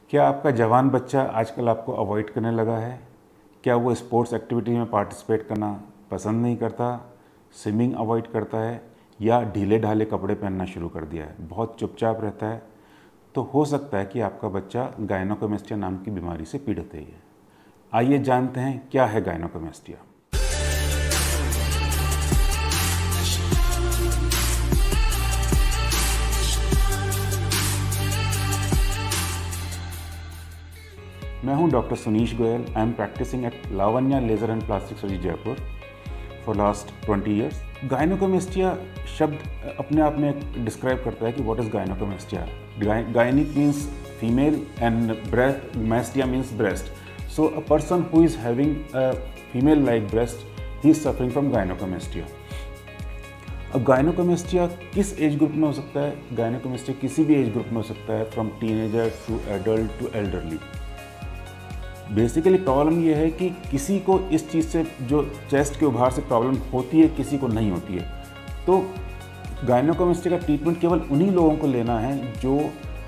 क्या आपका जवान बच्चा आजकल आपको अवॉइड करने लगा है? क्या वो स्पोर्ट्स एक्टिविटी में पार्टिसिपेट करना पसंद नहीं करता, स्विमिंग अवॉइड करता है या ढीले ढाले कपड़े पहनना शुरू कर दिया है, बहुत चुपचाप रहता है? तो हो सकता है कि आपका बच्चा गायनोकोमेस्टिया नाम की बीमारी से पीड़ित है। आइए जानते हैं क्या है गायनोकोमेस्टिया। मैं हूं doctor Sunish Goyal. I am practising at Lavanya laser and plastic surgery Jaipur for last 20 years. Gynaecomastia शब्द अपने आप में डिस्क्राइब करता है कि what is gynaecomastia. Gynaec means female and mastia means breast. So a person who is having a female like breast he is suffering from gynaecomastia. अब gynaecomastia किस age group में हो सकता है? गायनोकोमेस्टिया किसी भी एज ग्रुप में हो सकता है, from teenager to adult to elderly. Basically problem ये है कि किसी को इस चीज़ से, जो चेस्ट के उभार से प्रॉब्लम होती है, किसी को नहीं होती है। तो गायनोकोमेस्टिया का ट्रीटमेंट केवल उन्हीं लोगों को लेना है जो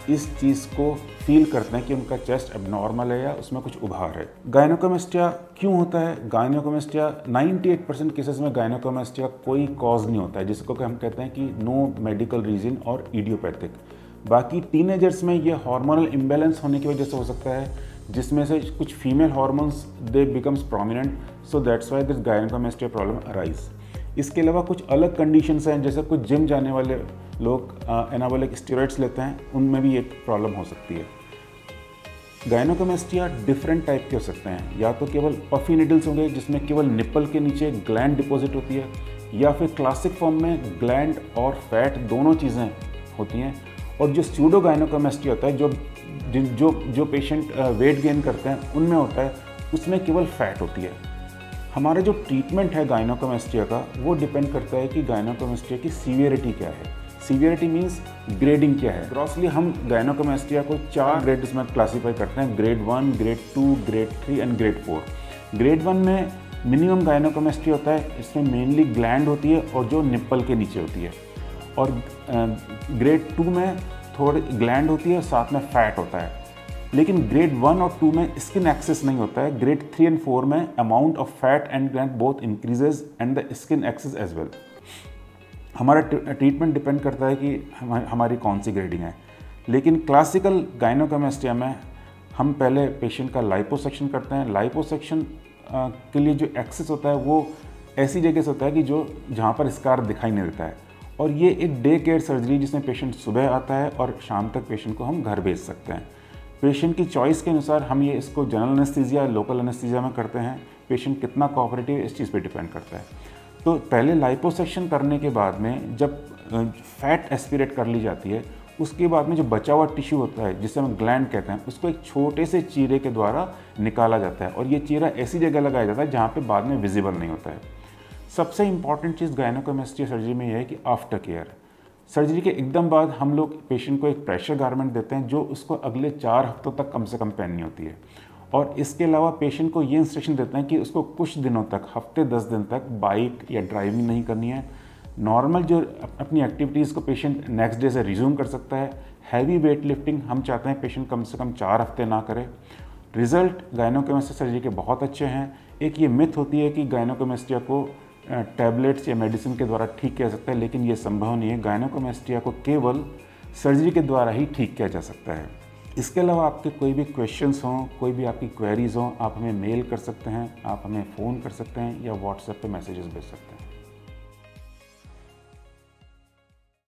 इस चीज़ को फील करते हैं कि उनका चेस्ट एबनॉर्मल है या उसमें कुछ उभार है। गायनोकोमेस्टिया क्यों होता है? गायनोकोमेस्टिया 98% केसेस में गायनोकोमेस्टिया कोई कॉज नहीं होता है, जिसको हम कहते हैं कि नो मेडिकल रीजन और इडियोपैथिक। बाकी टीनेजर्स में ये हार्मोनल इम्बैलेंस होने की वजह से हो सकता है, जिसमें से कुछ female hormones they becomes prominent, so that's why this gynaecomastia problem arise. इसके अलावा कुछ अलग कंडीशंस हैं, जैसे कुछ जिम जाने वाले लोग एनाबॉलिक स्टेरॉइड्स लेते हैं, उनमें भी एक प्रॉब्लम हो सकती है। गायनोकोमेस्टिया डिफरेंट टाइप के हो सकते हैं, या तो केवल पफी निडल्स होंगे जिसमें केवल निप्पल के नीचे ग्लैंड डिपॉजिट होती है, या फिर क्लासिक फॉर्म में ग्लैंड और फैट दोनों चीज़ें होती हैं। और जो स्यूडो गायनोकोमेस्टिया होता है, जो पेशेंट वेट गेन करते हैं उनमें होता है, उसमें केवल फैट होती है। हमारा जो ट्रीटमेंट है गायनोकोमेस्टिया का, वो डिपेंड करता है कि गायनोकोमेस्टिया की सीवियरिटी क्या है। सीवियरिटी मीन्स ग्रेडिंग क्या है। ग्रॉसली हम गायनोकोमेस्टिया को 4 ग्रेड्स में क्लासीफाई करते हैं: grade 1, grade 2, grade 3 and grade 4। Grade 1 में मिनिमम गायनोकोमेस्टिया होता है, इसमें मेनली ग्लैंड होती है और जो निप्पल के नीचे होती है। और ग्रेड 2 में थोड़ी ग्लैंड होती है, साथ में फैट होता है। लेकिन ग्रेड 1 और 2 में स्किन एक्सेस नहीं होता है। ग्रेड 3 एंड 4 में amount of fat and gland both increases and the skin excess as well. हमारा ट्रीटमेंट डिपेंड करता है कि हमारी कौन सी ग्रेडिंग है। लेकिन क्लासिकल गायनोकोमेस्टिया में हम पहले पेशेंट का लाइपोसक्शन करते हैं। लाइपोसक्शन के लिए जो एक्सेस होता है वो ऐसी जगह से होता है कि जहाँ पर स्कार दिखाई नहीं देता है। और ये एक डे केयर सर्जरी, जिसमें पेशेंट सुबह आता है और शाम तक पेशेंट को हम घर भेज सकते हैं। पेशेंट की चॉइस के अनुसार हम ये इसको जनरल एनेस्थीसिया, लोकल एनेस्थीसिया में करते हैं। पेशेंट कितना कोऑपरेटिव है इस चीज़ पे डिपेंड करता है। तो पहले लाइपोसक्शन करने के बाद में जब फैट एस्पिरेट कर ली जाती है, उसके बाद में जो बचा हुआ टिश्यू होता है, जिसे हम ग्लैंड कहते हैं, उसको एक छोटे से चीरे के द्वारा निकाला जाता है। और ये चीरा ऐसी जगह लगाया जाता है जहाँ पर बाद में विजिबल नहीं होता है। सबसे इंपॉर्टेंट चीज़ गायनोकोमेस्टिया सर्जरी में यह है कि आफ्टर केयर, सर्जरी के एकदम बाद हम लोग पेशेंट को एक प्रेशर गारमेंट देते हैं, जो उसको अगले 4 हफ्तों तक कम से कम पहननी होती है। और इसके अलावा पेशेंट को ये इंस्ट्रक्शन देते हैं कि उसको कुछ दिनों तक, हफ्ते 10 दिन तक बाइक या ड्राइविंग नहीं करनी है। नॉर्मल जो अपनी एक्टिविटीज़ को पेशेंट नेक्स्ट डे से रिज्यूम कर सकता है। हैवी वेट लिफ्टिंग हम चाहते हैं पेशेंट कम से कम 4 हफ्ते ना करे। रिजल्ट गायनोकोमेस्टिया सर्जरी के बहुत अच्छे हैं। एक ये मिथ होती है कि गायनोकोमेस्टिया को टैबलेट्स या मेडिसिन के द्वारा ठीक किया जा सकता है, लेकिन ये संभव नहीं है। गायनोकोमेस्टिया को केवल सर्जरी के द्वारा ही ठीक किया जा सकता है। इसके अलावा आपके कोई भी क्वेश्चंस हों, कोई भी आपकी क्वेरीज हों, आप हमें मेल कर सकते हैं, आप हमें फ़ोन कर सकते हैं या व्हाट्सएप पे मैसेजेस भेज सकते हैं।